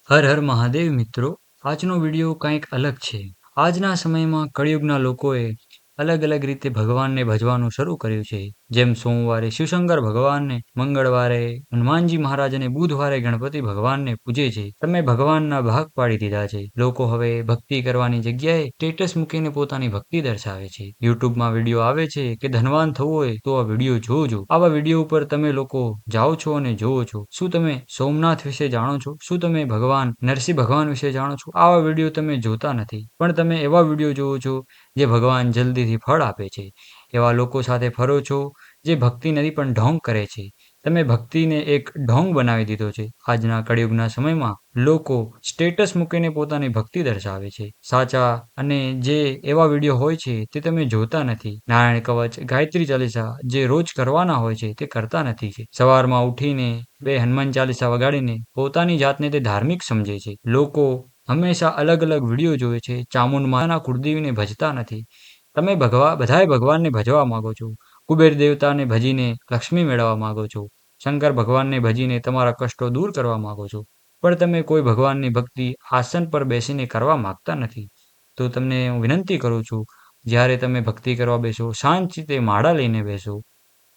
હર હર મહાદેવ મિત્રો, આજનો વિડીયો કંઈક અલગ છે. આજના સમયમાં કળિયુગના લોકોએ અલગ અલગ રીતે ભગવાનને ભજવાનું શરૂ કર્યું છે. જેમ સોમવારે શિવશંકર ભગવાનને, મંગળવારે હનુમાનજી મહારાજ અને બુધવારે ગણપતિ ભગવાનને પૂજે છે. તમે ભગવાનના ભાગ પાડી દીધા છે. લોકો હવે ભક્તિ કરવાની જગ્યાએ સ્ટેટસ મૂકીને પોતાની ભક્તિ દર્શાવે છે. યુટ્યુબમાં વિડીયો આવે છે કે ધનવાન થવું હોય તો આ વિડીયો જોજો. આવા વિડીયો ઉપર તમે લોકો જાઓ છો અને જોવો છો. શું તમે સોમનાથ વિશે જાણો છો? શું તમે ભગવાન નરસિંહ ભગવાન વિશે જાણો છો? આવા વિડીયો તમે જોતા નથી, પણ તમે એવા વિડીયો જોવો છો જે ભગવાન જલ્દીથી ફળ આપે છે. એવા લોકો સાથે ફરો છો જે ભક્તિ નથી પણ ઢોંગ કરે છે. તમે ભક્તિને એક ઢોંગ બનાવી દીધો છે. આજના કળિયુગના સમયમાં લોકો સ્ટેટસ મૂકીને પોતાની ભક્તિ દર્શાવે છે. સાચા અને જે એવા વિડીયો હોય છે તે તમે જોતા નથી. નારાયણ કવચ, ગાયત્રી ચાલીસા જે રોજ કરવાના હોય છે તે કરતા નથી. સવારમાં ઉઠીને 2 હનુમાન ચાલીસા વગાડીને પોતાની જાતને તે ધાર્મિક સમજે છે. લોકો હંમેશા અલગ અલગ વિડીયો જોવે છે. ચામુંડમાના કુળદેવીને ભજતા નથી. તમે બધાએ ભગવાનને ભજવા માંગો છો. કુબેર દેવતાને ભજીને લક્ષ્મી મેળવવા માંગો છો. શંકર ભગવાનને ભજીને તમારા કષ્ટો દૂર કરવા માંગો છો. પણ તમે કોઈ ભગવાનની ભક્તિ આસન પર બેસીને કરવા માંગતા નથી. તો તમને હું વિનંતી કરું છું, જ્યારે તમે ભક્તિ કરવા બેસો, શાંતિથી માળા લઈને બેસો,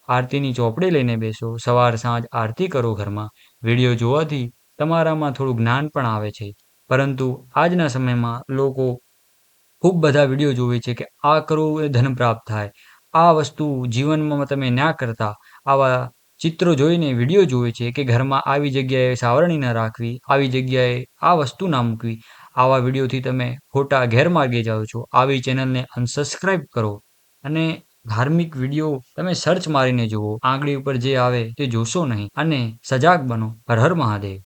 આરતીની ચોપડી લઈને બેસો, સવાર સાંજ આરતી કરો ઘરમાં. વિડીયો જોવાથી તમારામાં થોડું જ્ઞાન પણ આવે છે. પરંતુ આજના સમયમાં લોકો ખૂબ બધા વિડીયો જોવે છે કે આ કરવું એ ધન પ્રાપ્ત થાય, આ વસ્તુ જીવનમાં તમે ના કરતા. આવા ચિત્રો જોઈને વિડીયો જોવે છે કે ઘરમાં આવી જગ્યાએ સાવરણી ન રાખવી, આવી જગ્યાએ આ વસ્તુ ના મૂકવી. આવા વિડીયોથી તમે ખોટા ગેરમાર્ગે જાઓ છો. આવી ચેનલને અનસબસ્ક્રાઈબ કરો અને ધાર્મિક વિડીયો તમે સર્ચ મારીને જુઓ. આંગળી ઉપર જે આવે તે જોશો નહીં અને સજાગ બનો. હર હર મહાદેવ.